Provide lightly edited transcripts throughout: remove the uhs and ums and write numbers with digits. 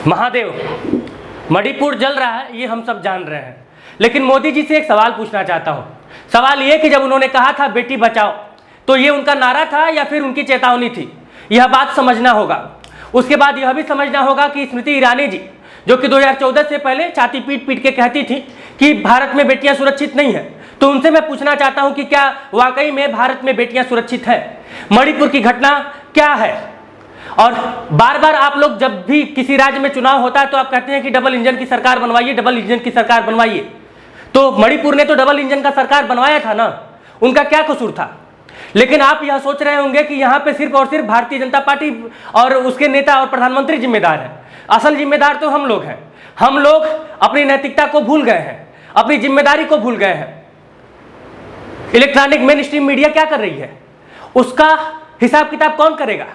महादेव, मणिपुर जल रहा है ये हम सब जान रहे हैं, लेकिन मोदी जी से एक सवाल पूछना चाहता हूं। सवाल ये कि जब उन्होंने कहा था बेटी बचाओ, तो ये उनका नारा था या फिर उनकी चेतावनी थी? यह बात समझना होगा। उसके बाद यह भी समझना होगा कि स्मृति ईरानी जी, जो कि 2014 से पहले छाती पीट पीट के कहती थी कि भारत में बेटियां सुरक्षित नहीं है, तो उनसे मैं पूछना चाहता हूं कि क्या वाकई में भारत में बेटियां सुरक्षित है? मणिपुर की घटना क्या है? और बार बार आप लोग जब भी किसी राज्य में चुनाव होता है तो आप कहते हैं कि डबल इंजन की सरकार बनवाइए, डबल इंजन की सरकार बनवाइए। तो मणिपुर ने तो डबल इंजन का सरकार बनवाया था ना, उनका क्या कसूर था? लेकिन आप यह सोच रहे होंगे कि यहाँ पे सिर्फ और सिर्फ भारतीय जनता पार्टी और उसके नेता और प्रधानमंत्री जिम्मेदार हैं। असल जिम्मेदार तो हम लोग हैं। हम लोग अपनी नैतिकता को भूल गए हैं, अपनी जिम्मेदारी को भूल गए हैं। इलेक्ट्रॉनिक मेन स्ट्रीम मीडिया क्या कर रही है, उसका हिसाब किताब कौन करेगा?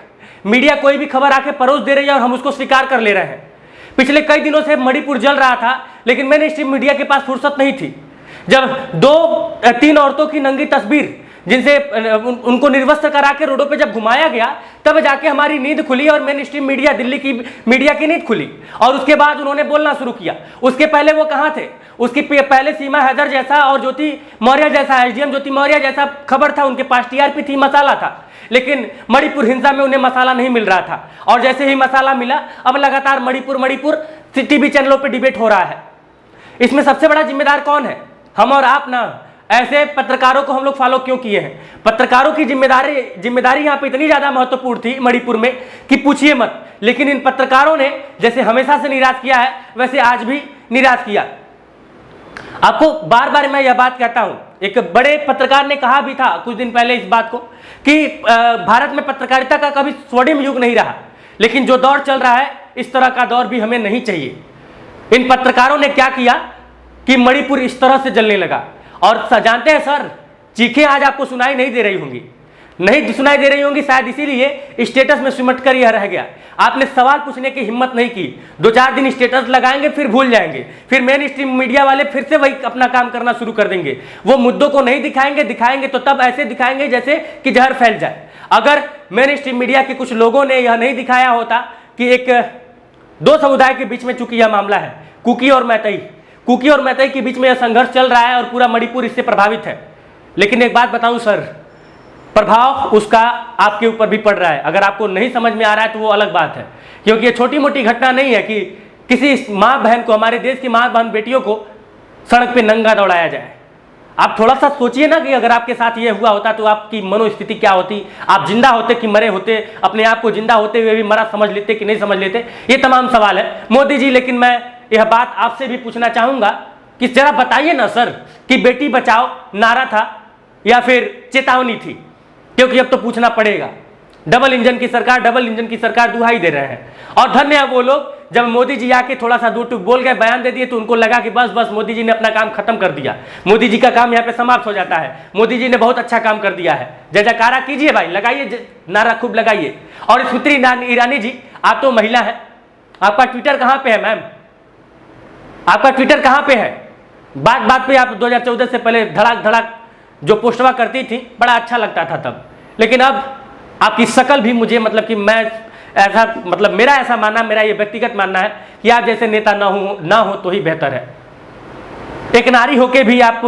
मीडिया कोई भी खबर आके परोस दे रही है और हम उसको स्वीकार कर ले रहे हैं। पिछले कई दिनों से मणिपुर जल रहा था, लेकिन मेन स्ट्रीम मीडिया के पास फुर्सत नहीं थी। जब 2-3 औरतों की नंगी तस्वीर जिनसे उनको निर्वस्त्र करा के रोडों पे जब घुमाया गया, तब जाके हमारी नींद खुली और मेन स्ट्रीम मीडिया, दिल्ली की मीडिया की नींद खुली। और उसके बाद उन्होंने बोलना शुरू किया। उसके पहले वो कहाँ थे? उसके पहले सीमा हैदर जैसा और ज्योति मौर्य जैसा, एसडीएम ज्योति मौर्य जैसा खबर था, उनके पास टीआरपी थी, मसाला था। लेकिन मणिपुर हिंसा में उन्हें मसाला नहीं मिल रहा था, और जैसे ही मसाला मिला, अब लगातार मणिपुर टीवी चैनलों पे डिबेट हो रहा है। इसमें सबसे बड़ा जिम्मेदार कौन है? हम और आप ना। ऐसे पत्रकारों को हम लोग फॉलो क्यों किए हैं? पत्रकारों की जिम्मेदारी यहाँ पे इतनी ज्यादा महत्वपूर्ण थी मणिपुर में कि पूछिए मत। लेकिन इन पत्रकारों ने जैसे हमेशा से निराश किया है, वैसे आज भी निराश किया। आपको बार बार मैं यह बात कहता हूं, एक बड़े पत्रकार ने कहा भी था कुछ दिन पहले इस बात को कि भारत में पत्रकारिता का कभी स्वर्णिम युग नहीं रहा, लेकिन जो दौर चल रहा है इस तरह का दौर भी हमें नहीं चाहिए। इन पत्रकारों ने क्या किया कि मणिपुर इस तरह से जलने लगा। और जानते हैं सर, चीखें आज आपको सुनाई नहीं दे रही होंगी, नहीं सुनाई दे रही होंगी, शायद इसीलिए स्टेटस में सिमट कर यह रह गया। आपने सवाल पूछने की हिम्मत नहीं की। 2-4 दिन स्टेटस लगाएंगे, फिर भूल जाएंगे, फिर मेन स्ट्रीम मीडिया वाले फिर से वही अपना काम करना शुरू कर देंगे। वो मुद्दों को नहीं दिखाएंगे तो तब ऐसे दिखाएंगे जैसे कि जहर फैल जाए। अगर मेन स्ट्रीम मीडिया के कुछ लोगों ने यह नहीं दिखाया होता कि एक 2 समुदाय के बीच में चूंकि यह मामला है, कुकी और मैतई के बीच में यह संघर्ष चल रहा है और पूरा मणिपुर इससे प्रभावित है। लेकिन एक बात बताऊं सर, प्रभाव उसका आपके ऊपर भी पड़ रहा है। अगर आपको नहीं समझ में आ रहा है तो वो अलग बात है, क्योंकि ये छोटी मोटी घटना नहीं है कि किसी माँ बहन को, हमारे देश की माँ बहन बेटियों को सड़क पे नंगा दौड़ाया जाए। आप थोड़ा सा सोचिए ना कि अगर आपके साथ ये हुआ होता तो आपकी मनोस्थिति क्या होती? आप जिंदा होते कि मरे होते? अपने आप को जिंदा होते हुए भी मरा समझ लेते कि नहीं समझ लेते? ये तमाम सवाल है मोदी जी। लेकिन मैं यह बात आपसे भी पूछना चाहूंगा कि जरा बताइए ना सर कि बेटी बचाओ नारा था या फिर चेतावनी थी? क्योंकि अब तो पूछना पड़ेगा। डबल इंजन की सरकार दुहाई दे रहे हैं। और धन्य है वो लोग, जब मोदी जी आके थोड़ा सा 2 टूक बोल गए, बयान दे दिए, तो उनको लगा कि बस मोदी जी ने अपना काम खत्म कर दिया, मोदी जी का काम यहाँ पे समाप्त हो जाता है, मोदी जी ने बहुत अच्छा काम कर दिया है। जय जयकारा कीजिए भाई, लगाइए नारा, खूब लगाइए। और स्मृति ईरानी जी, आप तो महिला है, आपका ट्विटर कहाँ पे है मैम? आपका ट्विटर कहाँ पे है? बात पे आप 2014 से पहले धड़ाक जो पोस्टवा करती थी, बड़ा अच्छा लगता था तब। लेकिन अब आपकी शकल भी मुझे, मतलब कि मैं ऐसा, मतलब मेरा ऐसा मानना, मेरा ये व्यक्तिगत मानना है कि आप जैसे नेता ना हो तो ही बेहतर है। एक नारी होके भी आप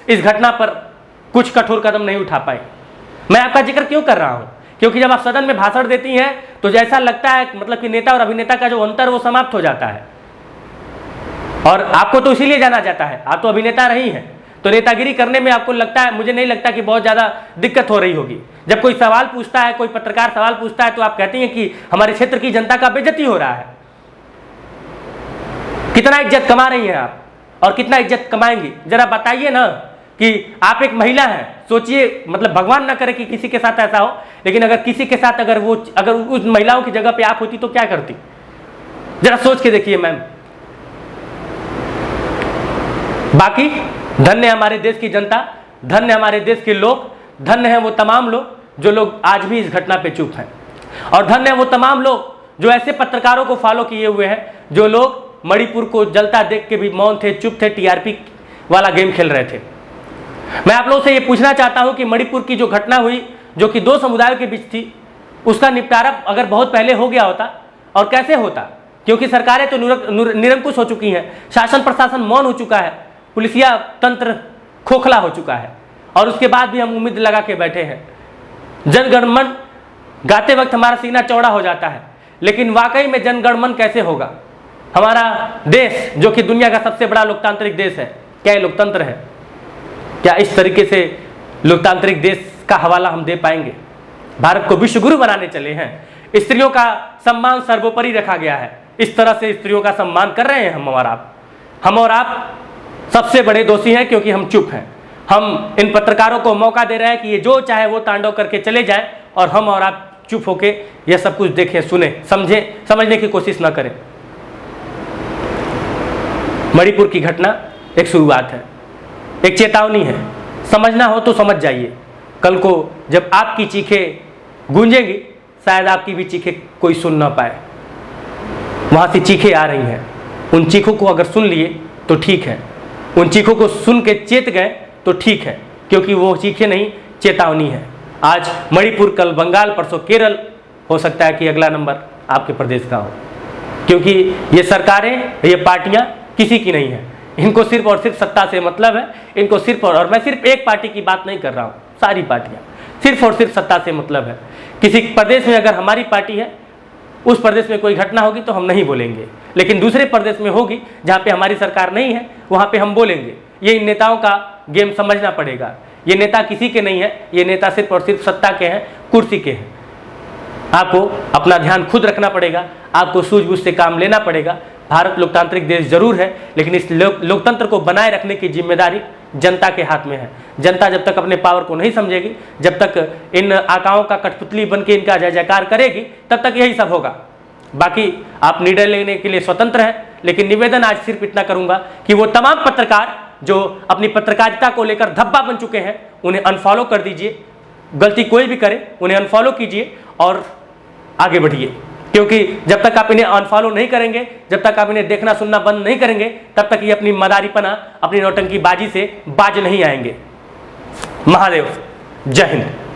इस घटना पर कुछ कठोर कदम नहीं उठा पाए। मैं आपका जिक्र क्यों कर रहा हूं? क्योंकि जब आप सदन में भाषण देती हैं तो जैसा लगता है, मतलब कि नेता और अभिनेता का जो अंतर वो समाप्त हो जाता है। और आपको तो इसीलिए जाना जाता है, आप तो अभिनेता रही हैं, तो नेतागिरी करने में आपको लगता है, मुझे नहीं लगता कि बहुत ज्यादा दिक्कत हो रही होगी। जब कोई सवाल पूछता है, कोई पत्रकार सवाल पूछता है, तो आप कहती हैं कि हमारे क्षेत्र की जनता का बेइज्जती हो रहा है। कितना इज्जत कमा रही हैं आप और कितना इज्जत कमाएंगी? जरा बताइए ना कि आप एक महिला हैं। सोचिए, मतलब भगवान ना करे कि किसी के साथ ऐसा हो, लेकिन अगर किसी के साथ अगर उस महिलाओं की जगह पे आप होती तो क्या करती? जरा सोच के देखिए मैम। बाकी धन्य है हमारे देश की जनता, धन्य है हमारे देश के लोग, धन्य है वो तमाम लोग जो लोग आज भी इस घटना पे चुप हैं, और धन्य है वो तमाम लोग जो ऐसे पत्रकारों को फॉलो किए हुए हैं, जो लोग मणिपुर को जलता देख के भी मौन थे, चुप थे, टीआरपी वाला गेम खेल रहे थे। मैं आप लोगों से ये पूछना चाहता हूं कि मणिपुर की जो घटना हुई, जो कि 2 समुदायों के बीच थी, उसका निपटारा अगर बहुत पहले हो गया होता, और कैसे होता, क्योंकि सरकारें तो निरंकुश हो चुकी हैं, शासन प्रशासन मौन हो चुका है, पुलिसिया तंत्र खोखला हो चुका है, और उसके बाद भी हम उम्मीद लगा के बैठे हैं। जन गण मन गाते वक्त हमारा सीना चौड़ा हो जाता है, लेकिन वाकई में जन गण मन कैसे होगा? हमारा देश जो कि दुनिया का सबसे बड़ा लोकतांत्रिक देश है, क्या ये लोकतंत्र है? क्या इस तरीके से लोकतांत्रिक देश का हवाला हम दे पाएंगे? भारत को विश्व गुरु बनाने चले हैं, स्त्रियों का सम्मान सर्वोपरि रखा गया है, इस तरह से स्त्रियों का सम्मान कर रहे हैं हम और आप सबसे बड़े दोषी हैं, क्योंकि हम चुप हैं। हम इन पत्रकारों को मौका दे रहे हैं कि ये जो चाहे वो तांडव करके चले जाएं, और हम और आप चुप होके यह सब कुछ देखें, सुने, समझने की कोशिश ना करें। मणिपुर की घटना एक शुरुआत है, एक चेतावनी है। समझना हो तो समझ जाइए। कल को जब आपकी चीखें गूंजेंगी, शायद आपकी भी चीखें कोई सुन ना पाए। वहाँ से चीखें आ रही हैं, उन चीखों को अगर सुन लिए तो ठीक है, उन चीखों को सुन के चेत गए तो ठीक है, क्योंकि वो चीखें नहीं, चेतावनी है। आज मणिपुर, कल बंगाल, परसों केरल, हो सकता है कि अगला नंबर आपके प्रदेश का हो, क्योंकि ये सरकारें, ये पार्टियां किसी की नहीं है। इनको सिर्फ और सिर्फ सत्ता से मतलब है। इनको सिर्फ और मैं सिर्फ एक पार्टी की बात नहीं कर रहा हूँ, सारी पार्टियां सिर्फ और सिर्फ सत्ता से मतलब है। किसी प्रदेश में अगर हमारी पार्टी है, उस प्रदेश में कोई घटना होगी तो हम नहीं बोलेंगे, लेकिन दूसरे प्रदेश में होगी जहाँ पे हमारी सरकार नहीं है, वहाँ पे हम बोलेंगे। ये इन नेताओं का गेम समझना पड़ेगा। ये नेता किसी के नहीं है, ये नेता सिर्फ और सिर्फ सत्ता के हैं, कुर्सी के हैं। आपको अपना ध्यान खुद रखना पड़ेगा, आपको सूझबूझ से काम लेना पड़ेगा। भारत लोकतांत्रिक देश जरूर है, लेकिन इस लोकतंत्र को बनाए रखने की जिम्मेदारी जनता के हाथ में है। जनता जब तक अपने पावर को नहीं समझेगी, जब तक इन आकाओं का कठपुतली बन के इनका जय जयकार करेगी, तब तक यही सब होगा। बाकी आप निर्णय लेने के लिए स्वतंत्र हैं, लेकिन निवेदन आज सिर्फ इतना करूंगा कि वो तमाम पत्रकार जो अपनी पत्रकारिता को लेकर धब्बा बन चुके हैं, उन्हें अनफॉलो कर दीजिए। गलती कोई भी करे, उन्हें अनफॉलो कीजिए और आगे बढ़िए, क्योंकि जब तक आप इन्हें अनफॉलो नहीं करेंगे, जब तक आप इन्हें देखना सुनना बंद नहीं करेंगे, तब तक ये अपनी मदारीपना, अपनी नौटंकी बाजी से बाज नहीं आएंगे। महादेव, जय हिंद।